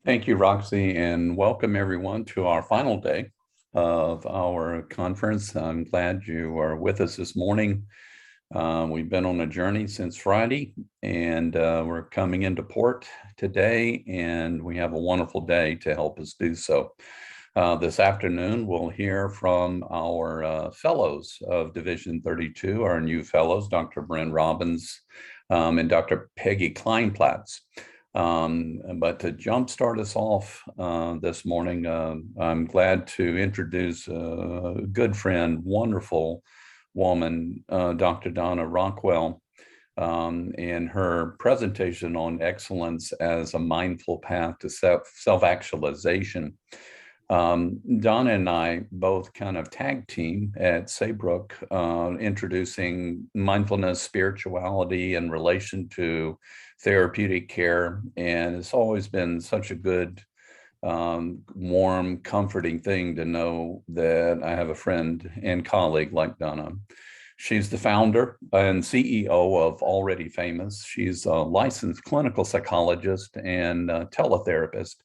Thank you, Roxy, and welcome everyone to our final day of our conference. I'm glad you are with us this morning. We've been on a journey since Friday, and we're coming into port today, and we have a wonderful day to help us do so. This afternoon, we'll hear from our fellows of Division 32, our new fellows, Dr. Bryn Robbins and Dr. Peggy Kleinplatz. But to jumpstart us off this morning, I'm glad to introduce a good friend, wonderful woman, Dr. Donna Rockwell, and her presentation on excellence as a mindful path to self-actualization. Donna and I both kind of tag team at Saybrook, introducing mindfulness, spirituality in relation to therapeutic care. And it's always been such a good, warm, comforting thing to know that I have a friend and colleague like Donna. She's the founder and CEO of Already Famous. She's a licensed clinical psychologist and teletherapist.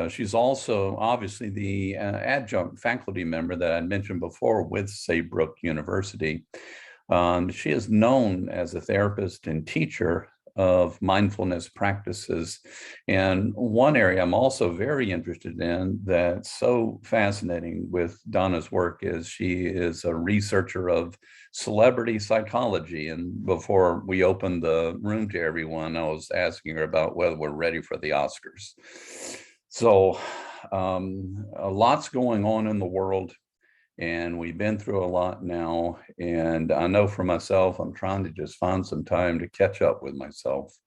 She's also obviously the adjunct faculty member that I mentioned before with Saybrook University. She is known as a therapist and teacher of mindfulness practices. And one area I'm also very interested in that's so fascinating with Donna's work is she is a researcher of celebrity psychology. And before we opened the room to everyone, I was asking her about whether we're ready for the Oscars. So a lot's going on in the world, and we've been through a lot now. And I know for myself, I'm trying to just find some time to catch up with myself.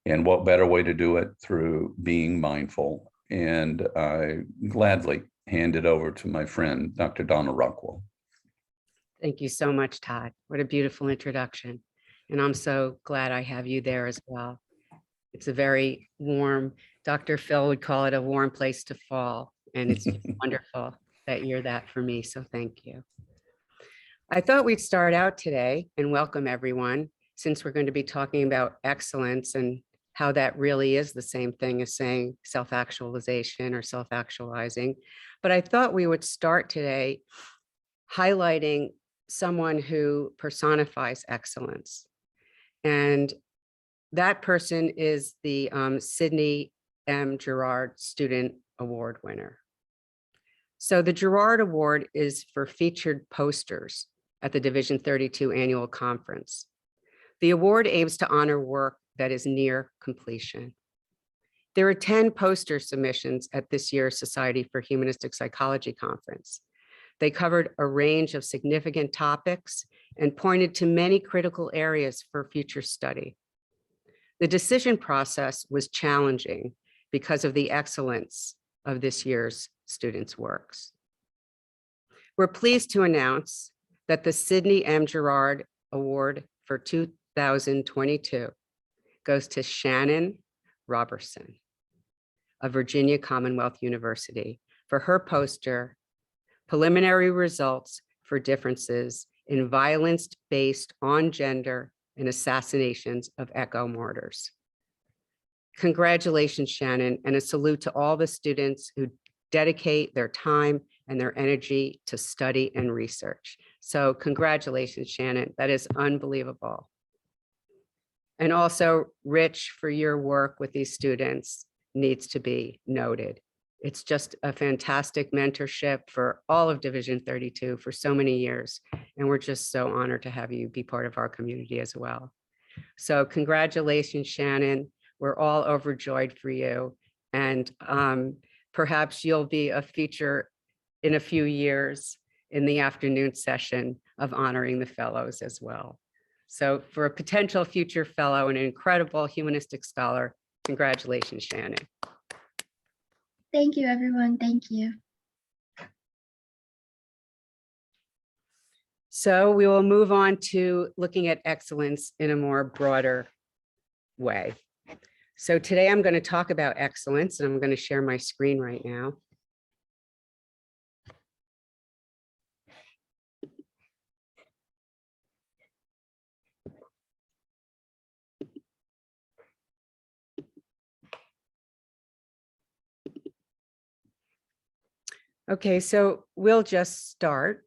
And what better way to do it through being mindful? And I gladly hand it over to my friend, Dr. Donna Rockwell. Thank you so much, Todd. What a beautiful introduction. And I'm so glad I have you there as well. It's a very warm, Dr. Phil would call it a warm place to fall. And it's wonderful that you're that for me. So thank you. I thought we'd start out today and welcome everyone, since we're going to be talking about excellence and how that really is the same thing as saying self-actualization or self-actualizing. But I thought we would start today highlighting someone who personifies excellence. And that person is the Sidney M. Girard Student Award winner. So the Girard Award is for featured posters at the Division 32 Annual Conference. The award aims to honor work that is near completion. There are 10 poster submissions at this year's Society for Humanistic Psychology Conference. They covered a range of significant topics and pointed to many critical areas for future study. The decision process was challenging because of the excellence of this year's students' works. We're pleased to announce that the Sidney M. Girard Award for 2022 goes to Shannon Robertson of Virginia Commonwealth University for her poster, Preliminary Results for Differences in Violence Based on Gender and Assassinations of ECHO Martyrs. Congratulations, Shannon, and a salute to all the students who dedicate their time and their energy to study and research. So congratulations, Shannon. That is unbelievable. And also, Rich, for your work with these students needs to be noted. It's just a fantastic mentorship for all of Division 32 for so many years. And we're just so honored to have you be part of our community as well. So congratulations, Shannon. We're all overjoyed for you. And perhaps you'll be a feature in a few years in the afternoon session of honoring the fellows as well. So for a potential future fellow and an incredible humanistic scholar, congratulations, Shannon. Thank you, everyone. Thank you. So we will move on to looking at excellence in a more broader way. So today I'm going to talk about excellence, and I'm going to share my screen right now. Okay, so we'll just start.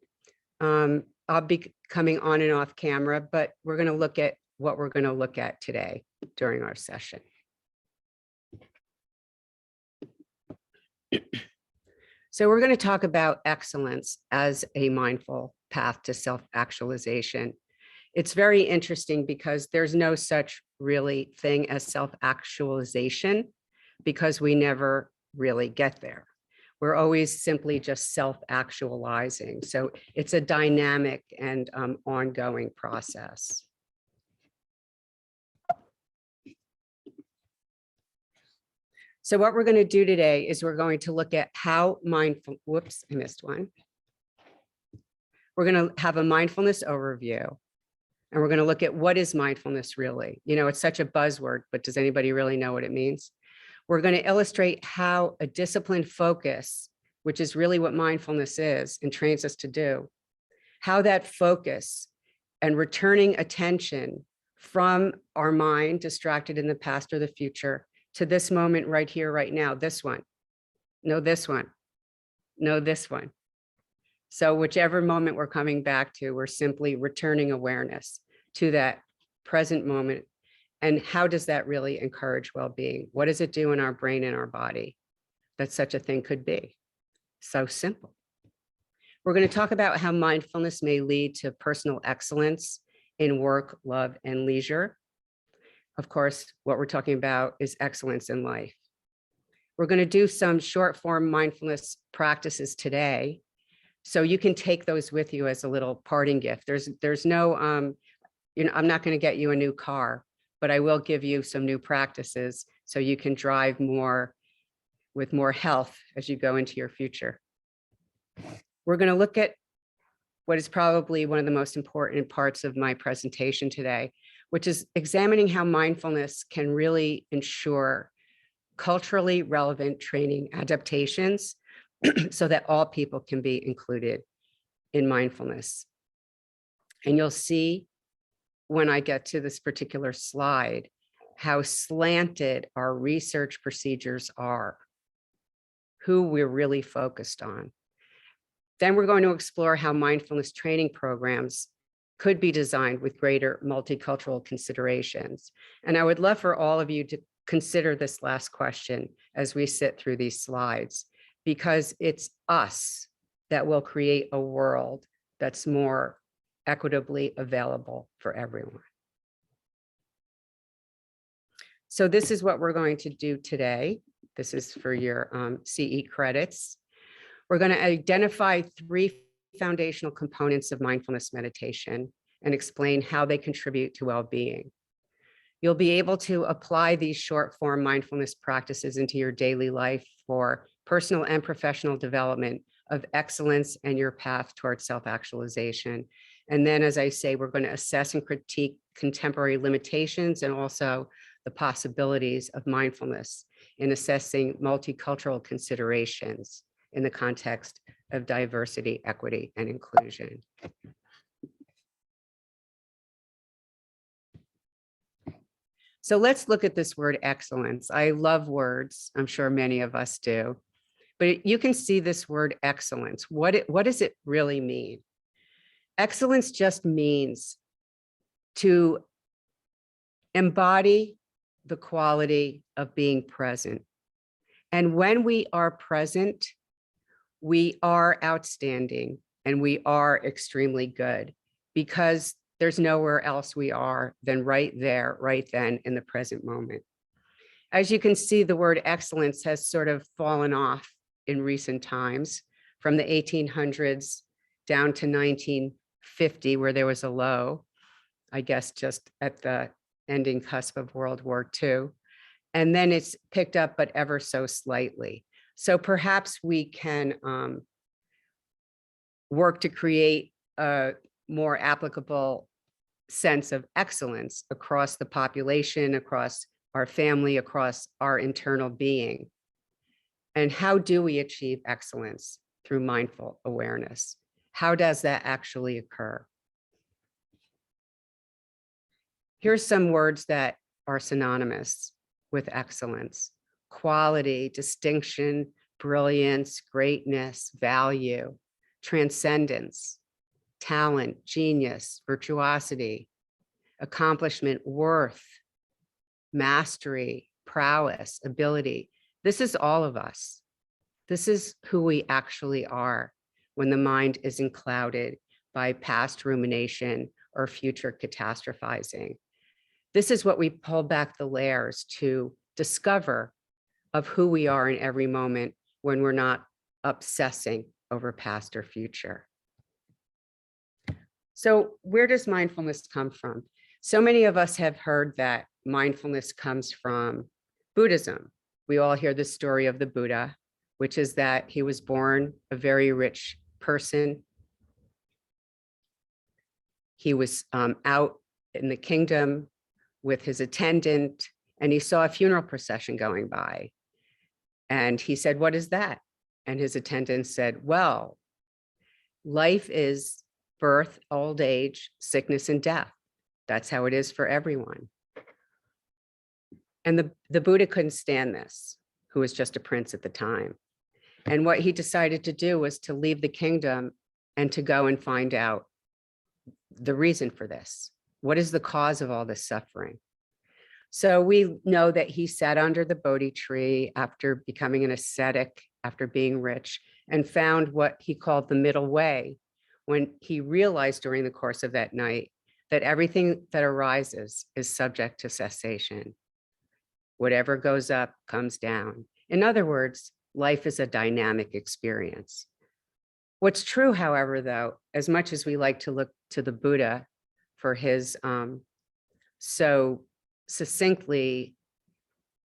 I'll be coming on and off camera, but we're going to look at what we're going to look at today during our session. So we're going to talk about excellence as a mindful path to self-actualization. It's very interesting because there's no such really thing as self-actualization because we never really get there. We're always simply just self-actualizing. So it's a dynamic and ongoing process. So what we're going to do today is we're going to look at how mindful, whoops, I missed one. We're going to have a mindfulness overview. And we're going to look at what is mindfulness really? You know, it's such a buzzword, but does anybody really know what it means? We're going to illustrate how a disciplined focus, which is really what mindfulness is and trains us to do, how that focus and returning attention from our mind distracted in the past or the future to this moment right here, right now, this one, no, this one, no, this one. So whichever moment we're coming back to, we're simply returning awareness to that present moment. And how does that really encourage well-being? What does it do in our brain and our body that such a thing could be? So simple. We're going to talk about how mindfulness may lead to personal excellence in work, love, and leisure. Of course, what we're talking about is excellence in life. We're going to do some short form mindfulness practices today. So you can take those with you as a little parting gift. There's no, you know, I'm not going to get you a new car, but I will give you some new practices so you can drive more with more health as you go into your future. We're going to look at what is probably one of the most important parts of my presentation today, which is examining how mindfulness can really ensure culturally relevant training adaptations so that all people can be included in mindfulness. And you'll see when I get to this particular slide, how slanted our research procedures are, who we're really focused on. Then we're going to explore how mindfulness training programs could be designed with greater multicultural considerations. And I would love for all of you to consider this last question as we sit through these slides, because it's us that will create a world that's more equitably available for everyone. So this is what we're going to do today. This is for your CE credits. We're going to identify 3 foundational components of mindfulness meditation and explain how they contribute to well-being. You'll be able to apply these short form mindfulness practices into your daily life for personal and professional development of excellence and your path towards self-actualization. And then, as I say, we're going to assess and critique contemporary limitations and also the possibilities of mindfulness in assessing multicultural considerations in the context of diversity, equity, and inclusion. So let's look at this word excellence. I love words. I'm sure many of us do. But you can see this word excellence. What does it really mean? Excellence just means to embody the quality of being present. And when we are present, we are outstanding and we are extremely good, because there's nowhere else we are than right there, right then in the present moment. As you can see, the word excellence has sort of fallen off in recent times, from the 1800s down to 1950, where there was a low, I guess, just at the ending cusp of World War II. And then it's picked up, but ever so slightly. So perhaps we can work to create a more applicable sense of excellence across the population, across our family, across our internal being. And how do we achieve excellence? Through mindful awareness. How does that actually occur? Here's some words that are synonymous with excellence: quality, distinction, brilliance, greatness, value, transcendence, talent, genius, virtuosity, accomplishment, worth, mastery, prowess, ability. This is all of us. This is who we actually are when the mind isn't clouded by past rumination or future catastrophizing. This is what we pull back the layers to discover of who we are in every moment when we're not obsessing over past or future. So where does mindfulness come from? So many of us have heard that mindfulness comes from Buddhism. We all hear the story of the Buddha, which is that he was born a very rich person. He was out in the kingdom with his attendant, and he saw a funeral procession going by. And he said, "What is that?" And his attendant said, "Well, life is birth, old age, sickness, and death. That's how it is for everyone." And the Buddha couldn't stand this, who was just a prince at the time. And what he decided to do was to leave the kingdom and to go and find out the reason for this. What is the cause of all this suffering? So we know that he sat under the Bodhi tree after becoming an ascetic, after being rich, and found what he called the middle way, when he realized during the course of that night that everything that arises is subject to cessation. Whatever goes up comes down. In other words, life is a dynamic experience. What's true, however, though, as much as we like to look to the Buddha for his so succinctly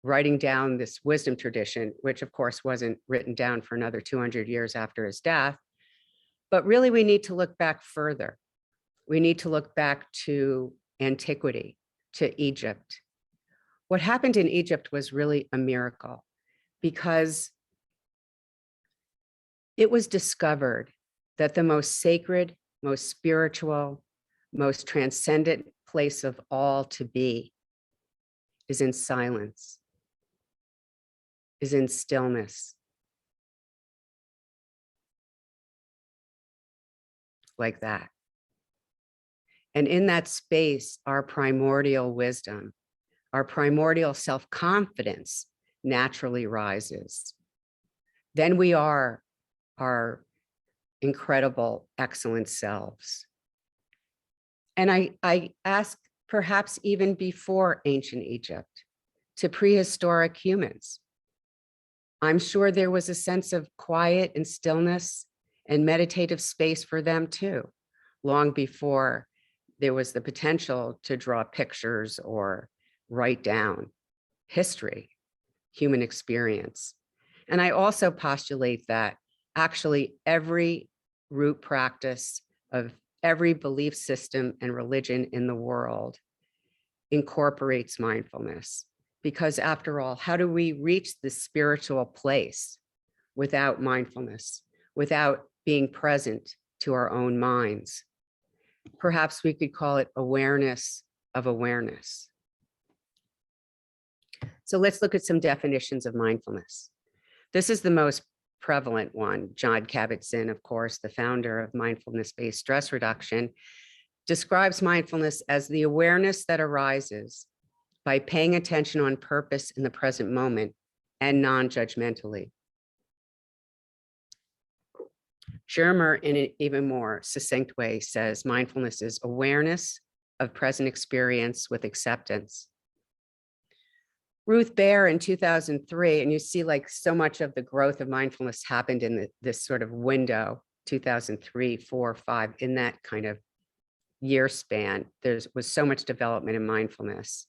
writing down this wisdom tradition, which of course wasn't written down for another 200 years after his death, but really we need to look back further. We need to look back to antiquity, to Egypt. What happened in Egypt was really a miracle, because it was discovered that the most sacred, most spiritual, most transcendent place of all to be is in silence, is in stillness. Like that. And in that space, our primordial wisdom, our primordial self-confidence naturally rises. Then we are our incredible, excellent selves. And I ask, perhaps even before ancient Egypt, to prehistoric humans, I'm sure there was a sense of quiet and stillness and meditative space for them too, long before there was the potential to draw pictures or write down history, human experience. And I also postulate that actually every root practice of every belief system and religion in the world incorporates mindfulness. Because after all, how do we reach this spiritual place without mindfulness, without being present to our own minds? Perhaps we could call it awareness of awareness. So let's look at some definitions of mindfulness. This is the most prevalent one. John Kabat-Zinn, of course, the founder of mindfulness-based stress reduction, describes mindfulness as the awareness that arises by paying attention on purpose in the present moment and non-judgmentally. Shermer, in an even more succinct way, says mindfulness is awareness of present experience with acceptance. Ruth Baer in 2003, and you see like so much of the growth of mindfulness happened in this sort of window, 2003, 4, 5, in that kind of year span. There was so much development in mindfulness.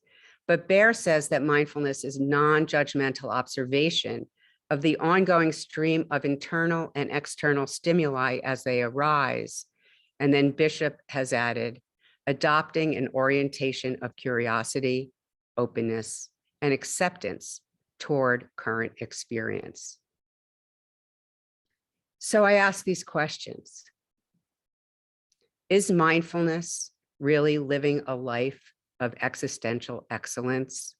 But Baer says that mindfulness is non-judgmental observation of the ongoing stream of internal and external stimuli as they arise. And then Bishop has added, adopting an orientation of curiosity, openness, and acceptance toward current experience. So I ask these questions. Is mindfulness really living a life of existential excellence?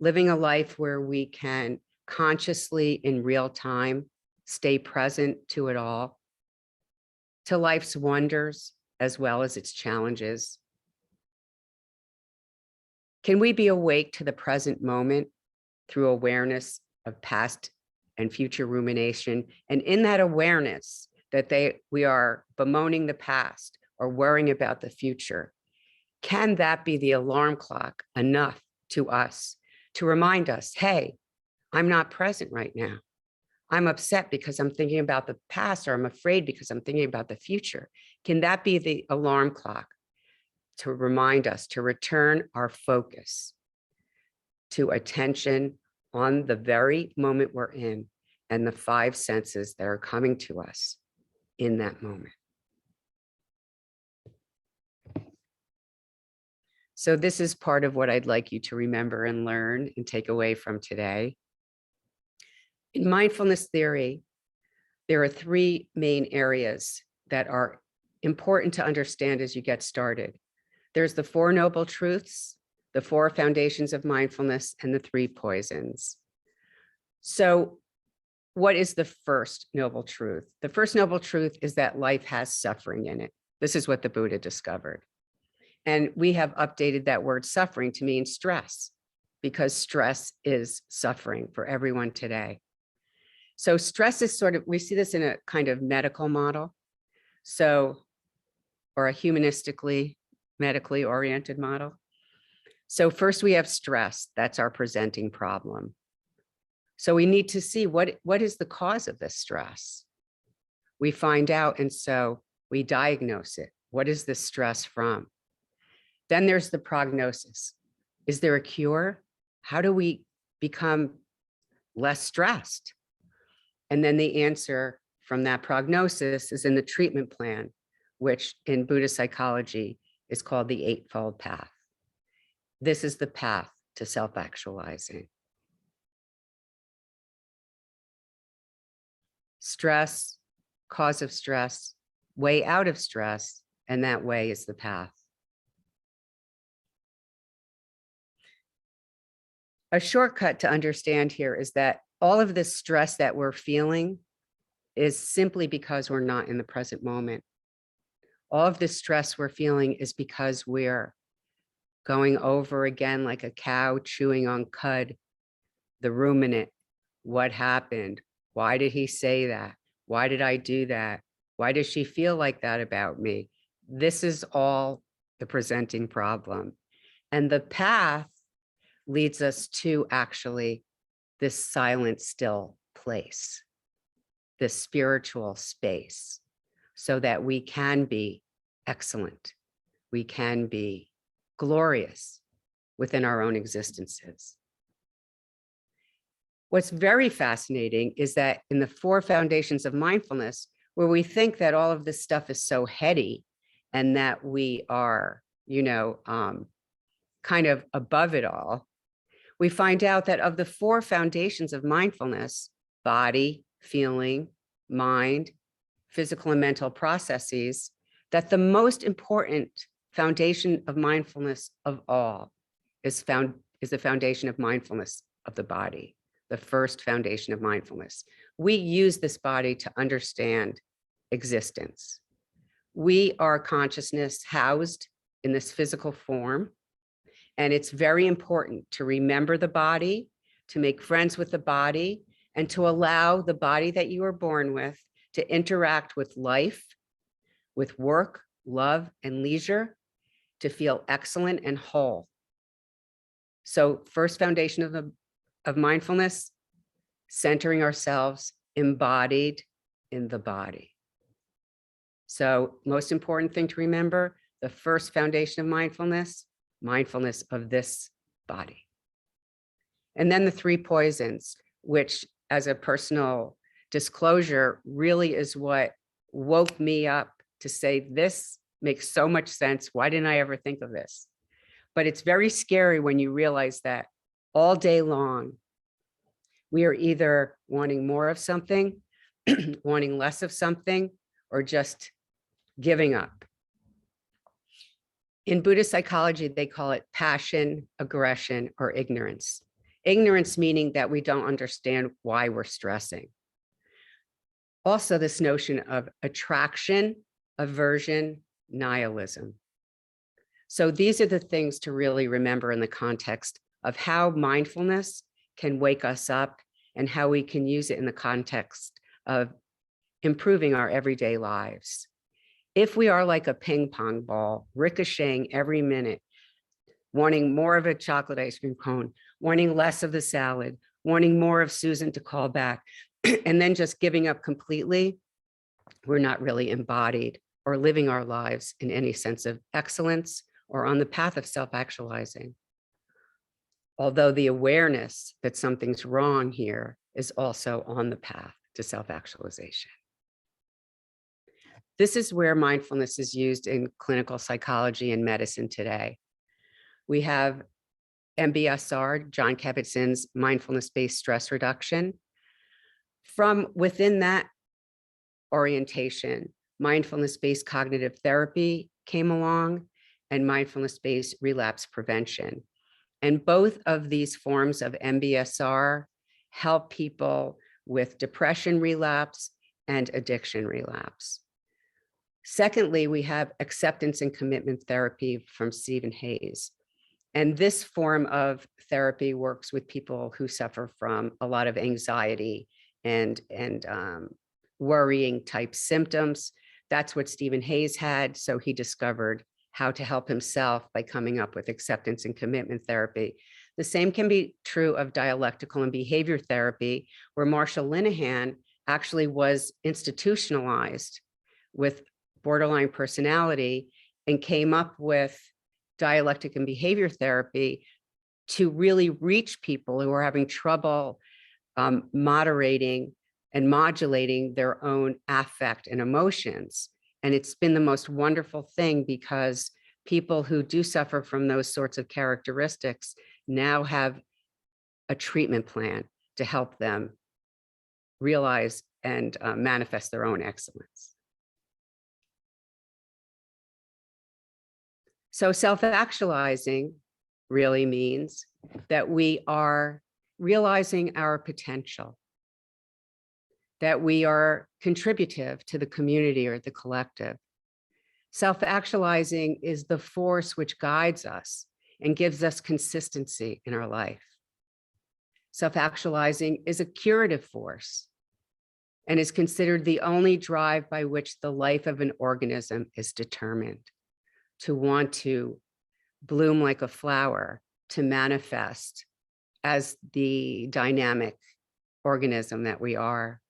Living a life where we can consciously in real time, stay present to it all, to life's wonders as well as its challenges? Can we be awake to the present moment through awareness of past and future rumination? And in that awareness that we are bemoaning the past or worrying about the future, can that be the alarm clock enough to us to remind us, hey, I'm not present right now. I'm upset because I'm thinking about the past, or I'm afraid because I'm thinking about the future. Can that be the alarm clock to remind us to return our focus to attention on the very moment we're in and the 5 senses that are coming to us in that moment? So this is part of what I'd like you to remember and learn and take away from today. In mindfulness theory, there are 3 main areas that are important to understand as you get started. There's the 4 noble truths, the 4 foundations of mindfulness, and the 3 poisons. So what is the first noble truth? The first noble truth is that life has suffering in it. This is what the Buddha discovered. And we have updated that word suffering to mean stress, because stress is suffering for everyone today. So stress is sort of, we see this in a kind of medical model. So, or a humanistically, medically oriented model. So first we have stress. That's our presenting problem. So we need to see what is the cause of this stress. We find out, and so we diagnose it. What is this stress from? Then there's the prognosis. Is there a cure? How do we become less stressed? And then the answer from that prognosis is in the treatment plan, which in Buddhist psychology is called the Eightfold Path. This is the path to self-actualizing. Stress, cause of stress, way out of stress, and that way is the path. A shortcut to understand here is that all of this stress that we're feeling is simply because we're not in the present moment. All of this stress we're feeling is because we're going over again like a cow chewing on cud, the ruminant. What happened? Why did he say that? Why did I do that? Why does she feel like that about me? This is all the presenting problem. And the path leads us to actually this silent, still place, this spiritual space, so that we can be excellent. We can be glorious within our own existences. What's very fascinating is that in the 4 foundations of mindfulness, where we think that all of this stuff is so heady and that we are, kind of above it all, we find out that of the 4 foundations of mindfulness, body, feeling, mind, physical and mental processes, that the most important foundation of mindfulness of all is the foundation of mindfulness of the body, the first foundation of mindfulness. We use this body to understand existence. We are consciousness housed in this physical form. And it's very important to remember the body, to make friends with the body, and to allow the body that you were born with to interact with life, with work, love, and leisure, to feel excellent and whole. So first foundation of mindfulness, centering ourselves embodied in the body. So most important thing to remember, the first foundation of mindfulness of this body. And then the 3 poisons, which as a personal disclosure, really is what woke me up to say, this makes so much sense. Why didn't I ever think of this? But it's very scary when you realize that all day long, we are either wanting more of something, wanting less of something, or just giving up. In Buddhist psychology, they call it passion, aggression, or ignorance. Ignorance meaning that we don't understand why we're stressing. Also, this notion of attraction, aversion, nihilism. So these are the things to really remember in the context of how mindfulness can wake us up and how we can use it in the context of improving our everyday lives. If we are like a ping pong ball, ricocheting every minute, wanting more of a chocolate ice cream cone, wanting less of the salad, wanting more of Susan to call back, and then just giving up completely, we're not really embodied or living our lives in any sense of excellence or on the path of self-actualizing. Although the awareness that something's wrong here is also on the path to self-actualization. This is where mindfulness is used in clinical psychology and medicine today. We have MBSR, John Kabat-Zinn's mindfulness-based stress reduction. From within that orientation, mindfulness-based cognitive therapy came along and mindfulness-based relapse prevention. And both of these forms of MBSR help people with depression relapse and addiction relapse. Secondly, we have acceptance and commitment therapy from Stephen Hayes. And this form of therapy works with people who suffer from a lot of anxiety and worrying type symptoms. That's what Stephen Hayes had. So he discovered how to help himself by coming up with acceptance and commitment therapy. The same can be true of dialectical and behavior therapy, where Marshall Linehan actually was institutionalized with borderline personality and came up with dialectic and behavior therapy to really reach people who are having trouble moderating and modulating their own affect and emotions. And it's been the most wonderful thing because people who do suffer from those sorts of characteristics now have a treatment plan to help them realize and manifest their own excellence. So self-actualizing really means that we are realizing our potential, that we are contributive to the community or the collective. Self-actualizing is the force which guides us and gives us consistency in our life. Self-actualizing is a curative force and is considered the only drive by which the life of an organism is determined. To want to bloom like a flower, to manifest as the dynamic organism that we are.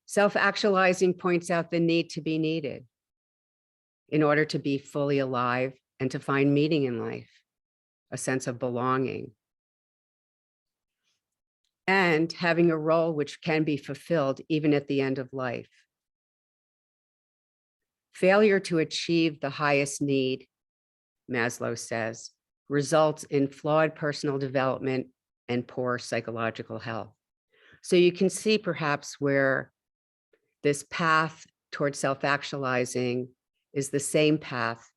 Self-actualizing points out the need to be needed in order to be fully alive and to find meaning in life, a sense of belonging, and having a role which can be fulfilled even at the end of life. Failure to achieve the highest need, Maslow says, results in flawed personal development and poor psychological health. So you can see perhaps where this path towards self-actualizing is the same path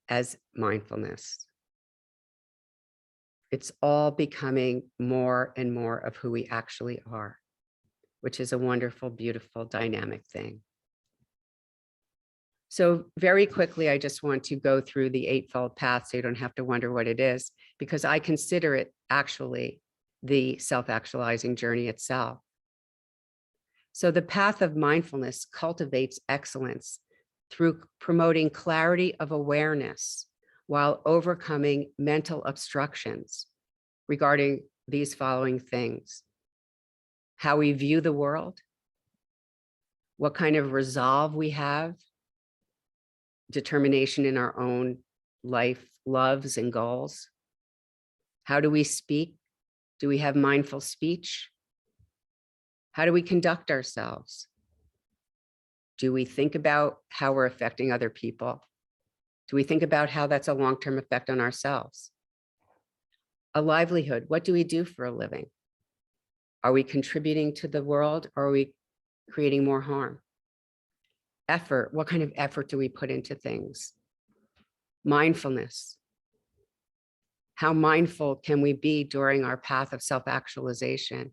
as mindfulness. It's all becoming more and more of who we actually are, which is a wonderful, beautiful, dynamic thing. So very quickly, I just want to go through the eightfold path so you don't have to wonder what it is, because I consider it actually the self-actualizing journey itself. So the path of mindfulness cultivates excellence through promoting clarity of awareness while overcoming mental obstructions regarding these following things: how we view the world, what kind of resolve we have, determination in our own life, loves and goals. How do we speak? Do we have mindful speech? How do we conduct ourselves? Do we think about how we're affecting other people? Do we think about how that's a long-term effect on ourselves? A livelihood, what do we do for a living? Are we contributing to the world, or are we creating more harm? Effort, what kind of effort do we put into things? Mindfulness. How mindful can we be during our path of self-actualization?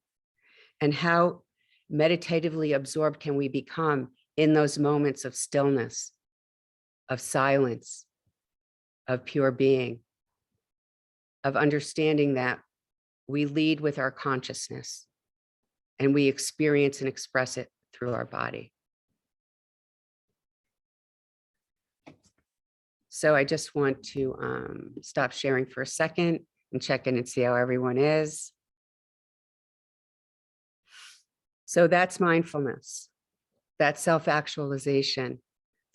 And how meditatively absorbed can we become in those moments of stillness, of silence, of pure being, of understanding that we lead with our consciousness and we experience and express it through our body. So I just want to stop sharing for a second and check in and see how everyone is. So that's mindfulness, that's self-actualization,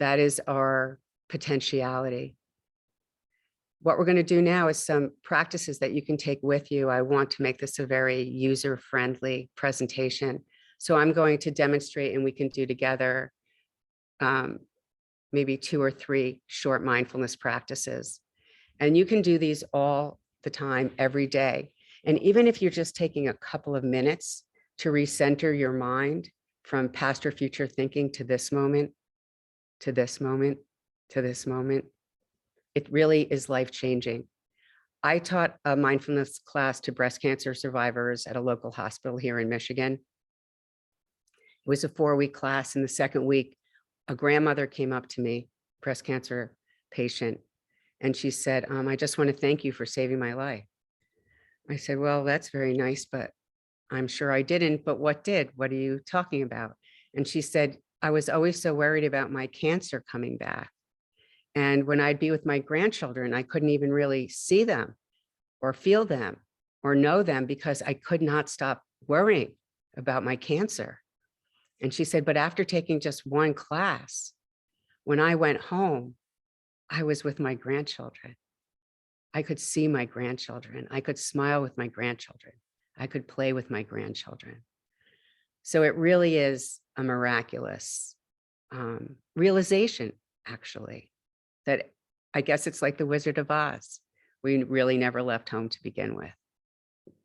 that is our potentiality. What we're going to do now is some practices that you can take with you. I want to make this a very user-friendly presentation. So I'm going to demonstrate, and we can do together maybe 2 or 3 short mindfulness practices. And you can do these all the time, every day. And even if you're just taking a couple of minutes to recenter your mind from past or future thinking to this moment, to this moment, to this moment, it really is life-changing. I taught a mindfulness class to breast cancer survivors at a local hospital here in Michigan. It was a 4-week class. In the second week, a grandmother came up to me, breast cancer patient, and she said, I just want to thank you for saving my life. I said, well, that's very nice, but I'm sure I didn't, but what did? What are you talking about? And she said, I was always so worried about my cancer coming back. And when I'd be with my grandchildren, I couldn't even really see them or feel them or know them because I could not stop worrying about my cancer. And she said, but after taking just one class, when I went home, I was with my grandchildren. I could see my grandchildren. I could smile with my grandchildren. I could play with my grandchildren. So it really is a miraculous realization, actually, that I guess it's like the Wizard of Oz. We really never left home to begin with.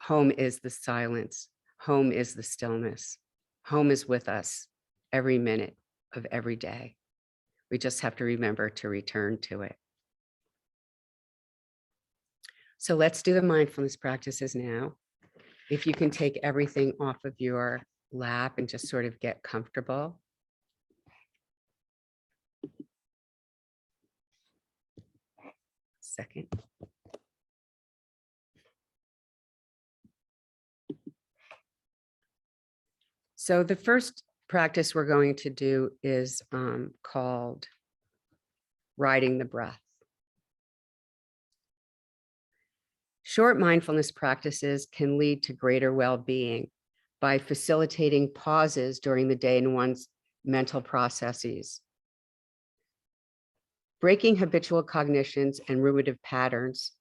Home is the silence. Home is the stillness. Home is with us every minute of every day. We just have to remember to return to it. So let's do the mindfulness practices now. If you can take everything off of your lap and just sort of get comfortable. Second. So the first practice we're going to do is called riding the breath. Short mindfulness practices can lead to greater well-being by facilitating pauses during the day in one's mental processes, breaking habitual cognitions and ruminative patterns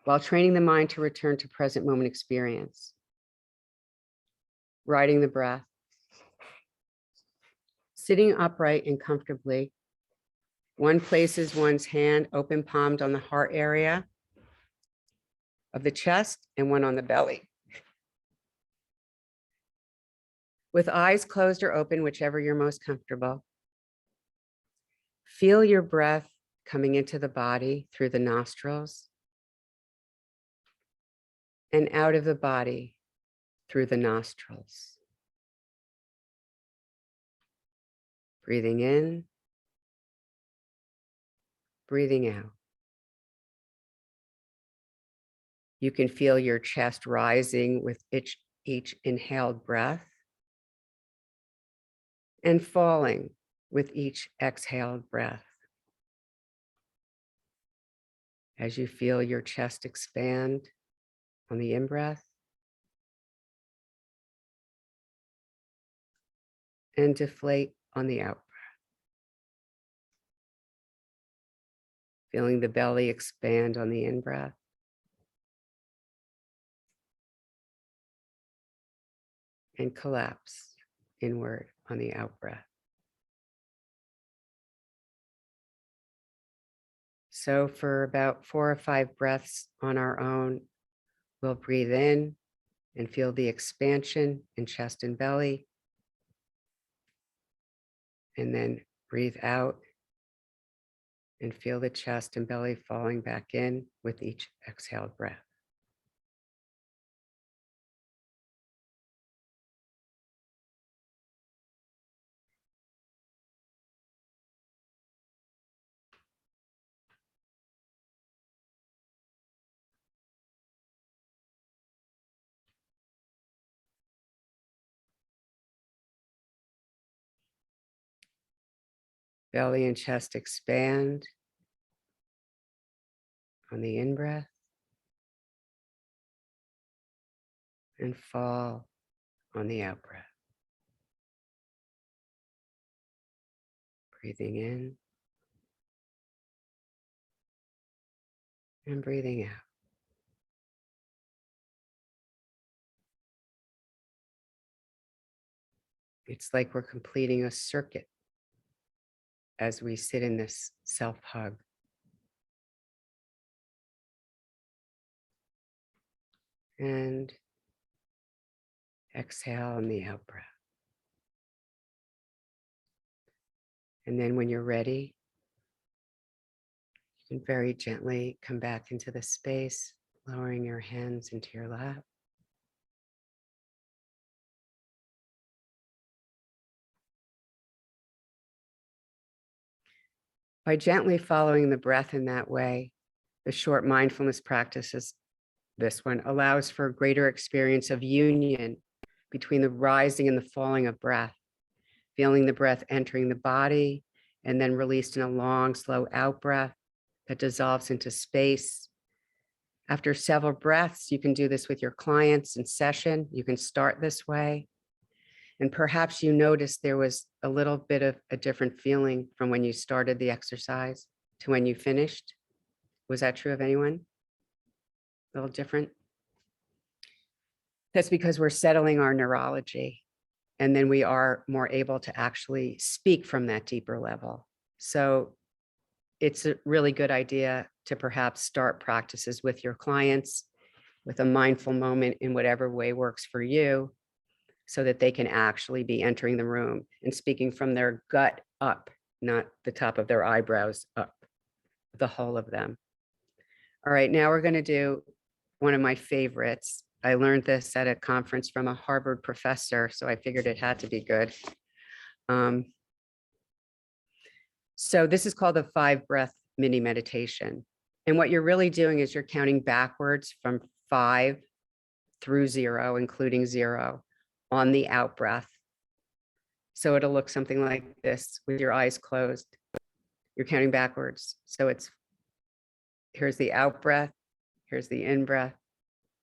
while training the mind to return to present moment experience. Riding the breath. Sitting upright and comfortably. One places one's hand open palmed on the heart area of the chest and one on the belly. With eyes closed or open, whichever you're most comfortable. Feel your breath coming into the body through the nostrils and out of the body through the nostrils. Breathing in, breathing out. You can feel your chest rising with each inhaled breath and falling with each exhaled breath. As you feel your chest expand on the in-breath and deflate on the out-breath. Feeling the belly expand on the in-breath and collapse inward on the out-breath. So for about 4 or 5 breaths on our own, we'll breathe in and feel the expansion in chest and belly. And then breathe out and feel the chest and belly falling back in with each exhaled breath. Belly and chest expand on the in-breath and fall on the out-breath. Breathing in and breathing out. It's like we're completing a circuit as we sit in this self-hug. And exhale on the out-breath. And then when you're ready, you can very gently come back into the space, lowering your hands into your lap. By gently following the breath in that way, the short mindfulness practices, this one allows for a greater experience of union between the rising and the falling of breath, feeling the breath entering the body and then released in a long, slow out breath that dissolves into space. After several breaths, you can do this with your clients in session. You can start this way. And perhaps you noticed there was a little bit of a different feeling from when you started the exercise to when you finished. Was that true of anyone? A little different? That's because we're settling our neurology, and then we are more able to actually speak from that deeper level. So it's a really good idea to perhaps start practices with your clients with a mindful moment in whatever way works for you, so that they can actually be entering the room and speaking from their gut up, not the top of their eyebrows up, the whole of them. All right, now we're going to do one of my favorites. I learned this at a conference from a Harvard professor, so I figured it had to be good. So this is called the 5-breath mini meditation. And what you're really doing is you're counting backwards from 5 through 0, including 0, on the out breath. So it'll look something like this with your eyes closed. You're counting backwards. So here's the out breath, here's the in breath,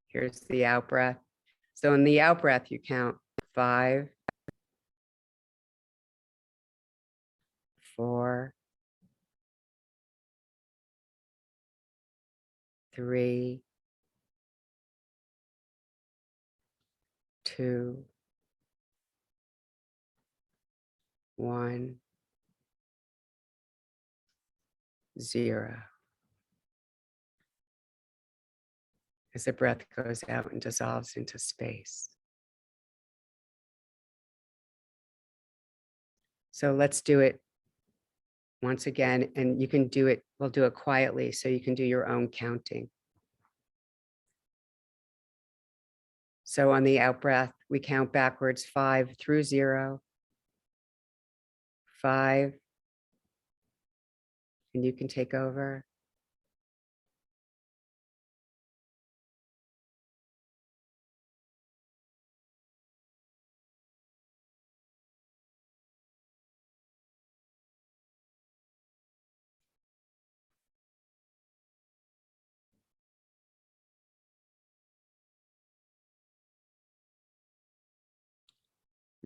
here's the out breath. So in the out breath, you count 5, 4, 3, 2, 1, 0. As the breath goes out and dissolves into space. So let's do it once again, and you can do it, we'll do it quietly so you can do your own counting. So on the out breath, we count backwards 5 through 0, 5, and you can take over.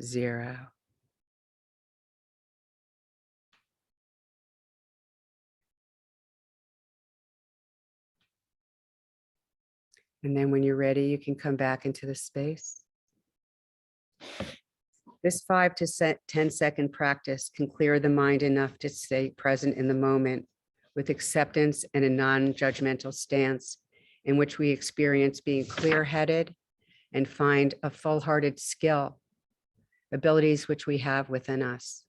0. And then when you're ready, you can come back into the space. This 5 to 10 second practice can clear the mind enough to stay present in the moment with acceptance and a non-judgmental stance in which we experience being clear-headed and find a full-hearted skill, abilities which we have within us.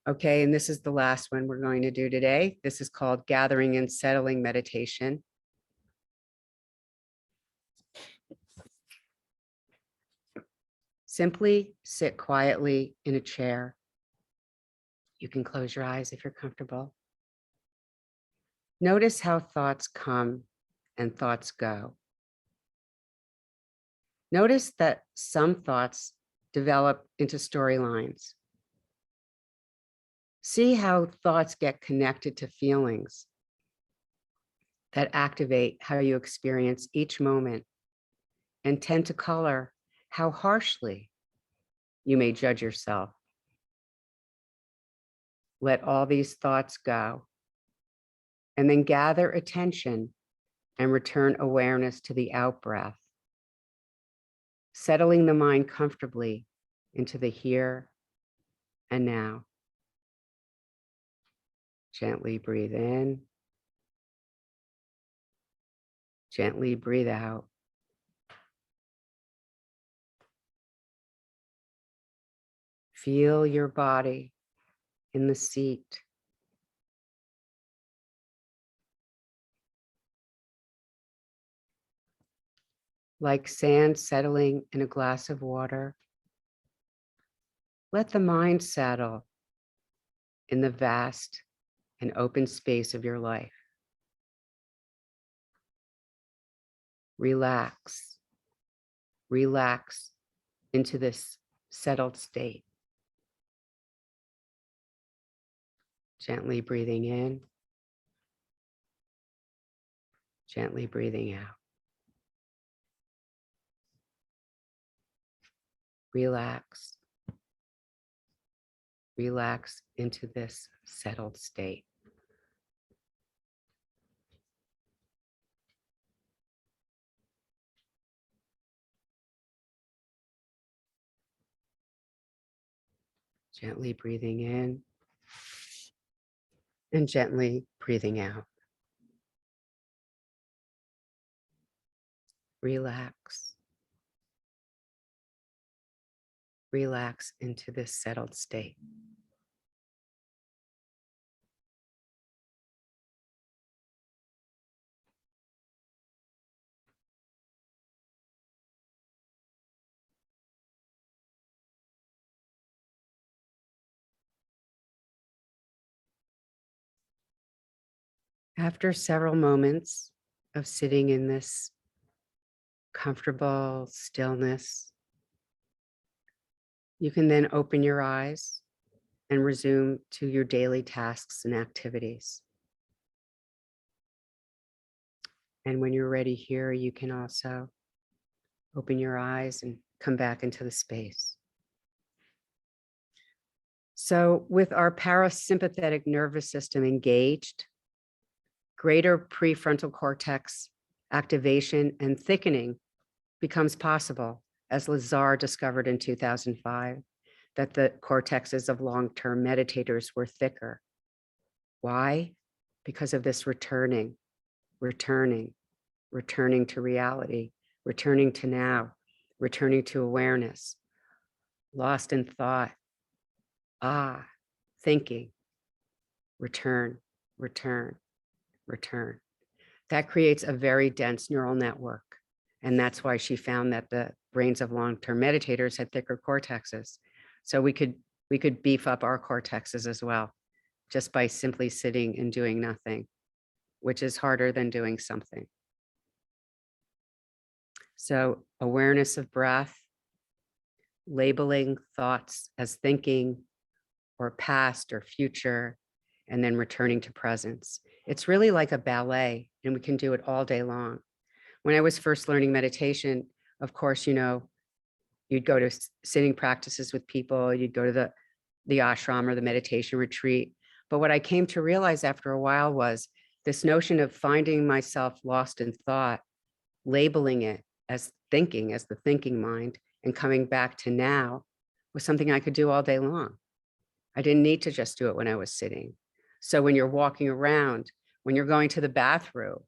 Okay, and this is the last one we're going to do today. This is called Gathering and Settling Meditation. Simply sit quietly in a chair. You can close your eyes if you're comfortable. Notice how thoughts come and thoughts go. Notice that some thoughts develop into storylines. See how thoughts get connected to feelings that activate how you experience each moment and tend to color how harshly you may judge yourself. Let all these thoughts go, and then gather attention and return awareness to the out-breath, settling the mind comfortably into the here and now. Gently breathe in, gently breathe out. Feel your body in the seat. Like sand settling in a glass of water, let the mind settle in the vast and open space of your life. Relax, relax into this settled state. Gently breathing in, gently breathing out. Relax, relax into this settled state. Gently breathing in and gently breathing out. Relax. Relax into this settled state. After several moments of sitting in this comfortable stillness, you can then open your eyes and resume to your daily tasks and activities. And when you're ready here, you can also open your eyes and come back into the space. So with our parasympathetic nervous system engaged, greater prefrontal cortex activation and thickening becomes possible, as Lazar discovered in 2005, that the cortexes of long-term meditators were thicker. Why? Because of this returning to reality, returning to now, returning to awareness, lost in thought, thinking, return. That creates a very dense neural network. And that's why she found that the brains of long-term meditators had thicker cortexes. So we could beef up our cortexes as well, just by simply sitting and doing nothing, which is harder than doing something. So awareness of breath, labeling thoughts as thinking or past or future, and then returning to presence. It's really like a ballet, and we can do it all day long. When I was first learning meditation, of course, you'd go to sitting practices with people, you'd go to the ashram or the meditation retreat. But what I came to realize after a while was this notion of finding myself lost in thought, labeling it as thinking, as the thinking mind, and coming back to now was something I could do all day long. I didn't need to just do it when I was sitting. So when you're walking around, when you're going to the bathroom,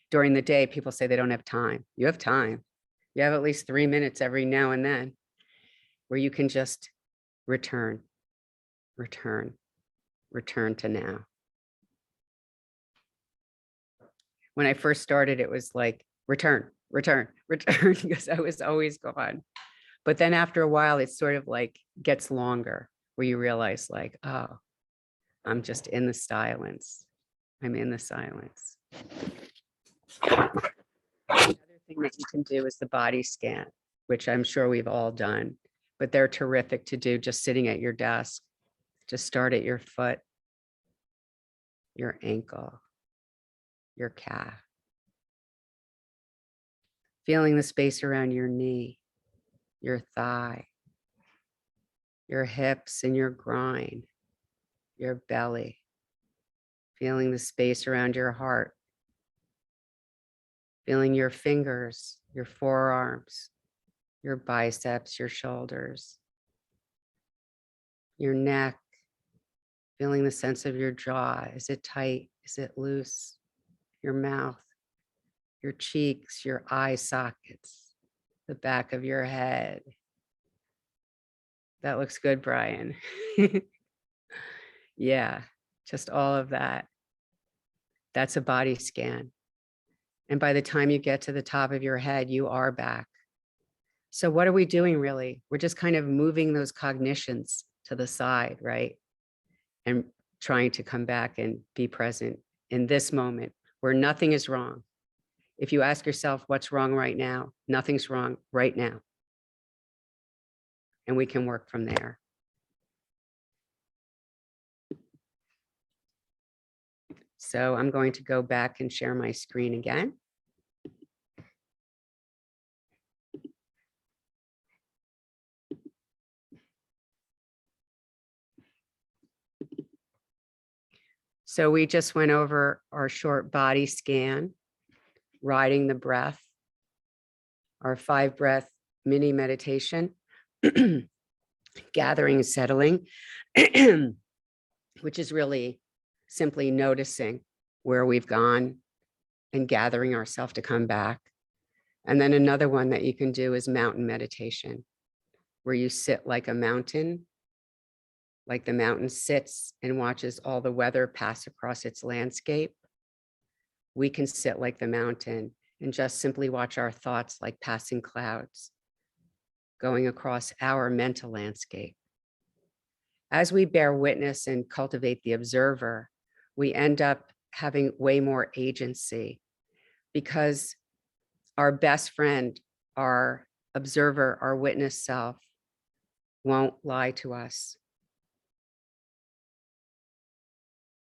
during the day, people say they don't have time. You have time. You have at least 3 minutes every now and then where you can just return to now. When I first started, it was like, return, because I was always gone. But then after a while, it sort of like gets longer, where you realize like, oh, I'm just in the silence. I'm in the silence. Another thing that you can do is the body scan, which I'm sure we've all done. but they're terrific to do just sitting at your desk. Just start at your foot, your ankle, your calf. Feeling the space around your knee, your thigh, your hips and your groin, your belly. Feeling the space around your heart. Feeling your fingers, your forearms, your biceps, your shoulders, your neck. Feeling the sense of your jaw. Is it tight? Is it loose? Your mouth, your cheeks, your eye sockets, the back of your head. That looks good, Brian. Yeah, just all of that. That's a body scan. And by the time you get to the top of your head, you are back. So what are we doing really? We're just kind of moving those cognitions to the side, right? And trying to come back and be present in this moment where nothing is wrong. If you ask yourself what's wrong right now, nothing's wrong right now. And we can work from there. So I'm going to go back and share my screen again. So we just went over our short body scan, riding the breath, our 5-breath mini meditation, gathering and settling, which is really simply noticing where we've gone and gathering ourselves to come back. And then another one that you can do is mountain meditation, where you sit like a mountain, like the mountain sits and watches all the weather pass across its landscape. We can sit like the mountain and just simply watch our thoughts like passing clouds going across our mental landscape. As we bear witness and cultivate the observer, we end up having way more agency because our best friend, our observer, our witness self won't lie to us.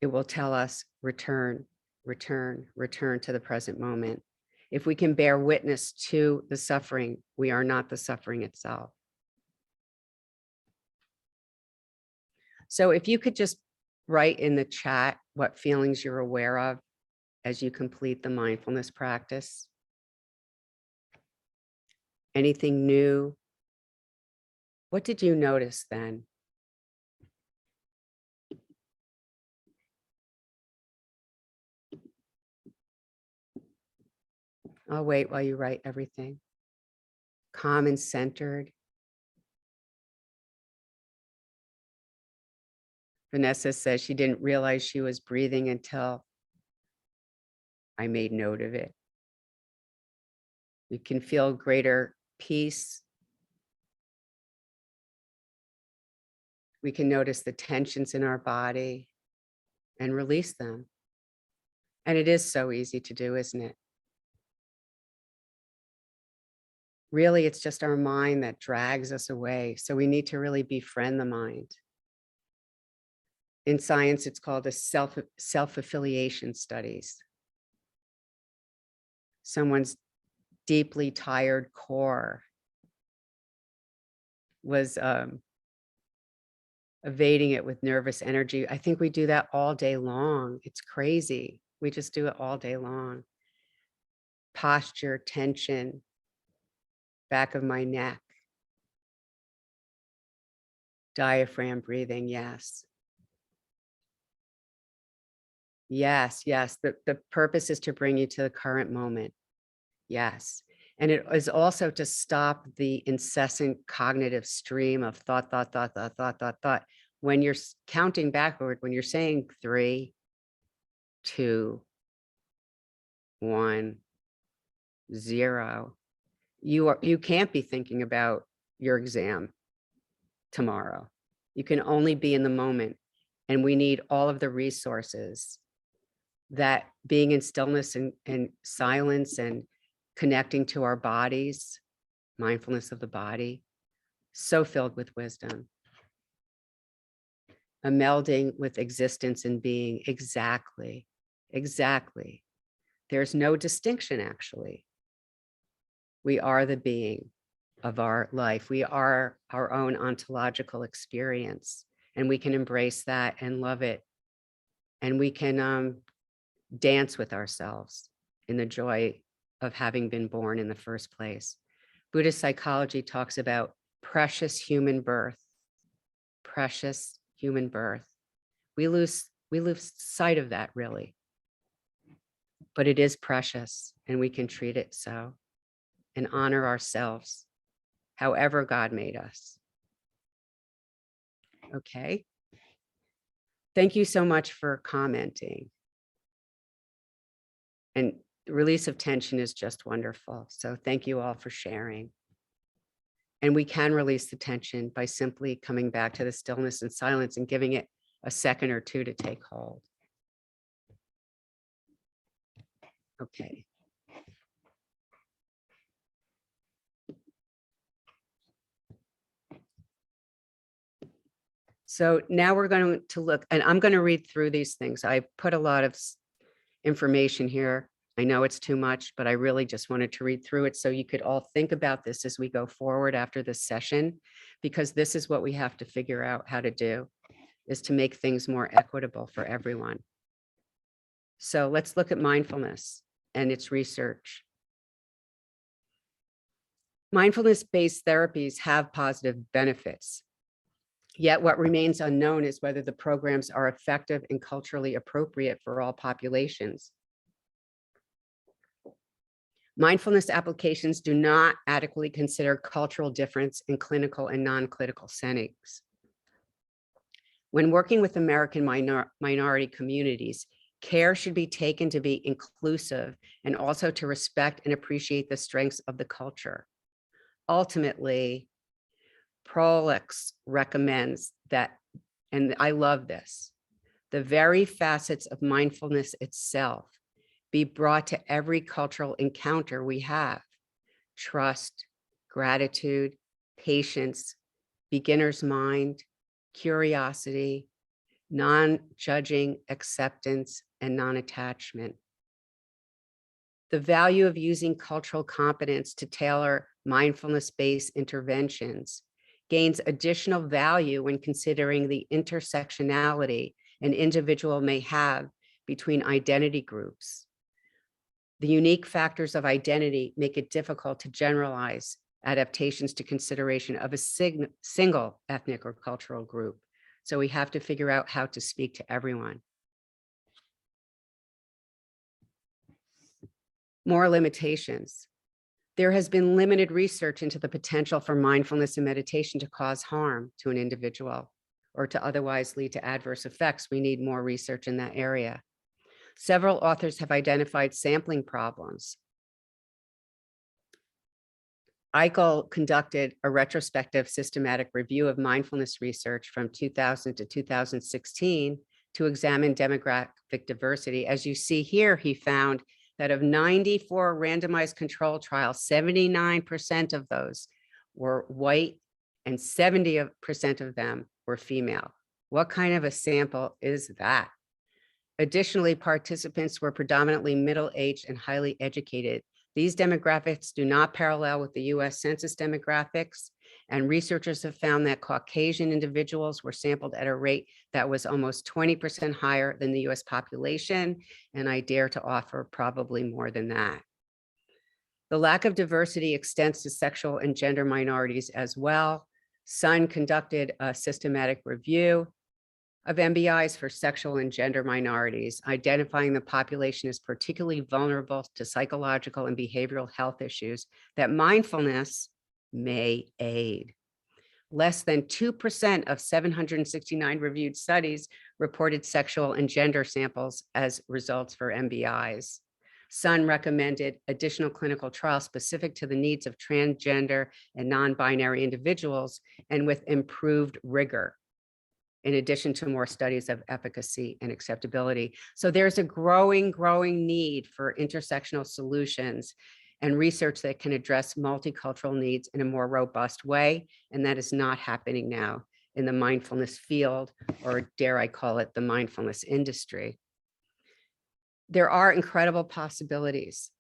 It will tell us, return, return, return to the present moment. If we can bear witness to the suffering, we are not the suffering itself. So if you could just write in the chat what feelings you're aware of as you complete the mindfulness practice. Anything new? What did you notice then? I'll wait while you write everything. Calm and centered. Vanessa says she didn't realize she was breathing until I made note of it. You can feel greater peace. We can notice the tensions in our body and release them. And it is so easy to do, isn't it? Really, it's just our mind that drags us away. So we need to really befriend the mind. In science, it's called a self-affiliation studies. Someone's deeply tired core was evading it with nervous energy. I think we do that all day long. It's crazy. We just do it all day long. Posture, tension, back of my neck. Diaphragm breathing, yes. Yes, yes. The purpose is to bring you to the current moment. Yes. And it is also to stop the incessant cognitive stream of thought. When you're counting backward, when you're saying 3, 2, 1, 0, you can't be thinking about your exam tomorrow. You can only be in the moment. And we need all of the resources that being in stillness and silence and connecting to our bodies, mindfulness of the body, so filled with wisdom, a melding with existence and being. Exactly. There's no distinction, actually. We are the being of our life. We are our own ontological experience, and we can embrace that and love it. And we can dance with ourselves in the joy of having been born in the first place. Buddhist psychology talks about precious human birth, precious human birth. We lose sight of that, really. But it is precious, and we can treat it so and honor ourselves, however God made us. Okay. Thank you so much for commenting. And the release of tension is just wonderful. So thank you all for sharing. And we can release the tension by simply coming back to the stillness and silence and giving it a second or two to take hold. Okay. So now we're going to look, and I'm going to read through these things. I put a lot of information here. I know it's too much, but I really just wanted to read through it so you could all think about this as we go forward after this session, because this is what we have to figure out how to do, is to make things more equitable for everyone. So let's look at mindfulness and its research. Mindfulness-based therapies have positive benefits. Yet what remains unknown is whether the programs are effective and culturally appropriate for all populations. Mindfulness applications do not adequately consider cultural difference in clinical and non-clinical settings. When working with American minority communities, care should be taken to be inclusive and also to respect and appreciate the strengths of the culture. Ultimately, Prolix recommends that, and I love this, the very facets of mindfulness itself be brought to every cultural encounter we have: trust, gratitude, patience, beginner's mind, curiosity, non-judging acceptance, and non-attachment. The value of using cultural competence to tailor mindfulness-based interventions gains additional value when considering the intersectionality an individual may have between identity groups. The unique factors of identity make it difficult to generalize adaptations to consideration of a single ethnic or cultural group. So we have to figure out how to speak to everyone. More limitations. There has been limited research into the potential for mindfulness and meditation to cause harm to an individual or to otherwise lead to adverse effects. We need more research in that area. Several authors have identified sampling problems. Eichel conducted a retrospective systematic review of mindfulness research from 2000 to 2016 to examine demographic diversity. As you see here, he found that of 94 randomized control trials, 79% of those were white and 70% of them were female. What kind of a sample is that? Additionally, participants were predominantly middle-aged and highly educated. These demographics do not parallel with the US Census demographics, and researchers have found that Caucasian individuals were sampled at a rate that was almost 20% higher than the US population, and I dare to offer probably more than that. The lack of diversity extends to sexual and gender minorities as well. Sun conducted a systematic review of MBIs for sexual and gender minorities, identifying the population as particularly vulnerable to psychological and behavioral health issues that mindfulness may aid. Less than 2% of 769 reviewed studies reported sexual and gender samples as results for MBIs. Sun recommended additional clinical trials specific to the needs of transgender and non-binary individuals and with improved rigor, in addition to more studies of efficacy and acceptability. So there's a growing need for intersectional solutions. and research that can address multicultural needs in a more robust way. And that is not happening now in the mindfulness field, or dare I call it the mindfulness industry. There are incredible possibilities.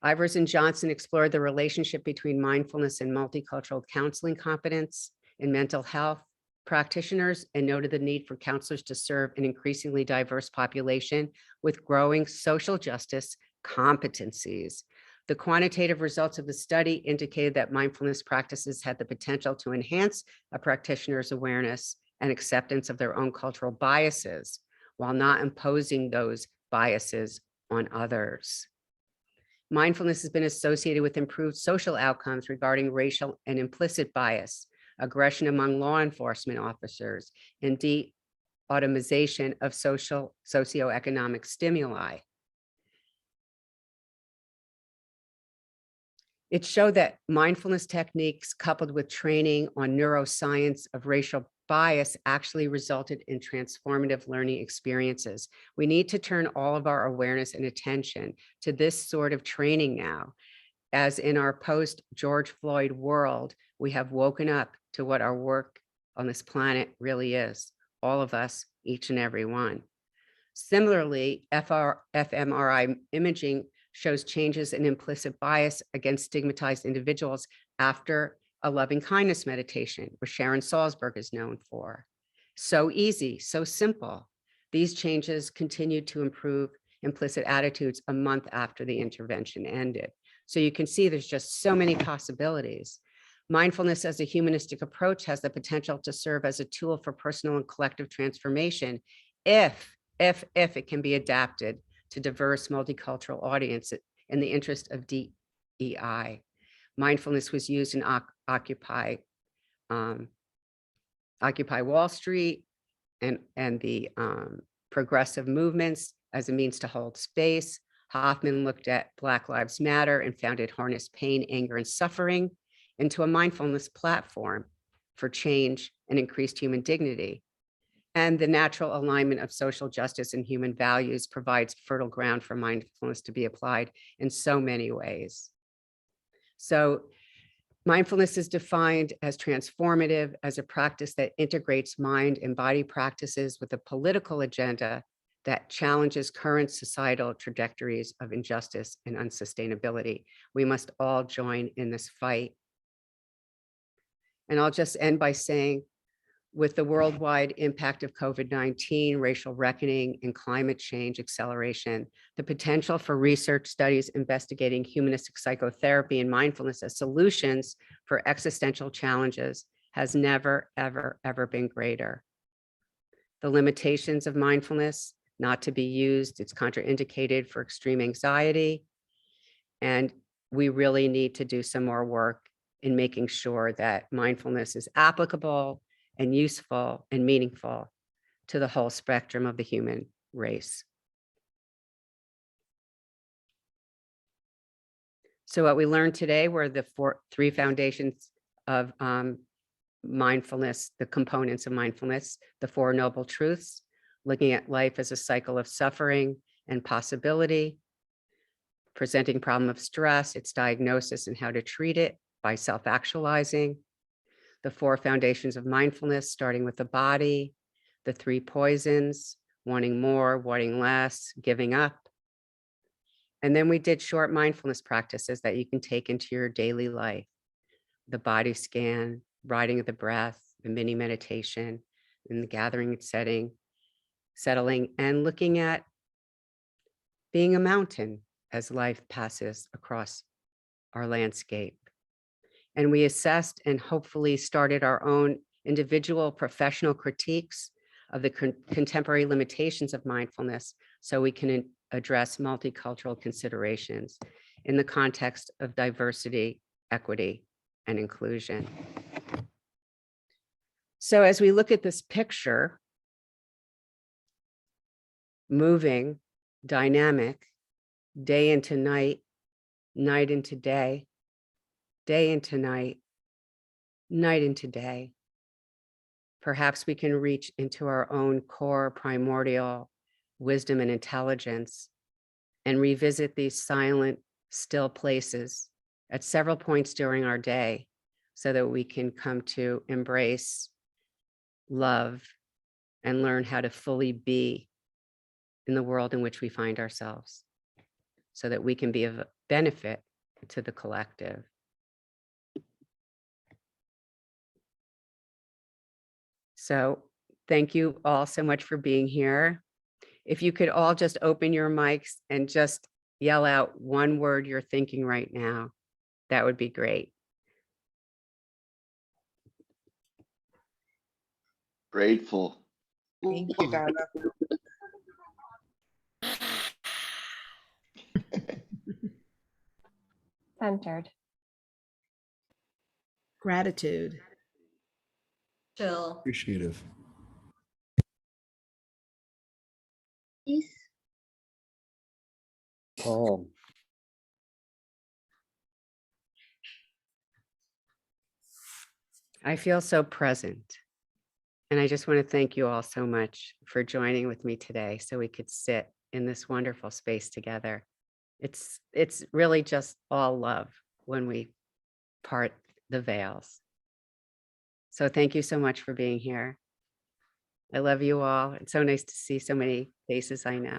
Ivers and Johnson explored the relationship between mindfulness and multicultural counseling competence in mental health practitioners, and noted the need for counselors to serve an increasingly diverse population with growing social justice competencies. The quantitative results of the study indicated that mindfulness practices had the potential to enhance a practitioner's awareness and acceptance of their own cultural biases, while not imposing those biases on others. Mindfulness has been associated with improved social outcomes regarding racial and implicit bias, aggression among law enforcement officers, and de-automization of socioeconomic stimuli. It showed that mindfulness techniques coupled with training on neuroscience of racial bias actually resulted in transformative learning experiences. We need to turn all of our awareness and attention to this sort of training now. As in our post-George Floyd world, we have woken up to what our work on this planet really is, all of us, each and every one. Similarly, fMRI imaging shows changes in implicit bias against stigmatized individuals after a loving kindness meditation, which Sharon Salzberg is known for. So easy, so simple. These changes continued to improve implicit attitudes a month after the intervention ended. So you can see there's just so many possibilities. Mindfulness as a humanistic approach has the potential to serve as a tool for personal and collective transformation if it can be adapted to diverse multicultural audiences in the interest of DEI. Mindfulness was used in Occupy Wall Street and the progressive movements as a means to hold space. Hoffman looked at Black Lives Matter and found it harnessed pain, anger, and suffering into a mindfulness platform for change and increased human dignity. And the natural alignment of social justice and human values provides fertile ground for mindfulness to be applied in so many ways. So mindfulness is defined as transformative, as a practice that integrates mind and body practices with a political agenda that challenges current societal trajectories of injustice and unsustainability. We must all join in this fight. And I'll just end by saying, with the worldwide impact of COVID-19, racial reckoning, and climate change acceleration, the potential for research studies investigating humanistic psychotherapy and mindfulness as solutions for existential challenges has never, ever, ever been greater. The limitations of mindfulness, not to be used, it's contraindicated for extreme anxiety, and we really need to do some more work in making sure that mindfulness is applicable and useful and meaningful to the whole spectrum of the human race. So what we learned today were the three foundations of mindfulness, the components of mindfulness, the Four Noble Truths, looking at life as a cycle of suffering and possibility, presenting problem of stress, its diagnosis, and how to treat it by self-actualizing, the four foundations of mindfulness, starting with the body, the three poisons, wanting more, wanting less, giving up. And then we did short mindfulness practices that you can take into your daily life. The body scan, riding of the breath, the mini meditation, and the gathering and settling, and looking at being a mountain as life passes across our landscape. And we assessed and hopefully started our own individual professional critiques of the contemporary limitations of mindfulness so we can address multicultural considerations in the context of diversity, equity, and inclusion. So as we look at this picture, moving, dynamic, day into night, night into day, day into night, night into day. Perhaps we can reach into our own core primordial wisdom and intelligence and revisit these silent still places at several points during our day so that we can come to embrace love and learn how to fully be in the world in which we find ourselves so that we can be of benefit to the collective. So thank you all so much for being here. If you could all just open your mics and just yell out one word you're thinking right now, that would be great. Grateful. Thank you, Donna. Centered. Gratitude. Chill. Appreciative. Peace. Calm. I feel so present. And I just want to thank you all so much for joining with me today so we could sit in this wonderful space together. It's really just all love when we part the veils. So thank you so much for being here. I love you all. It's so nice to see so many faces I know.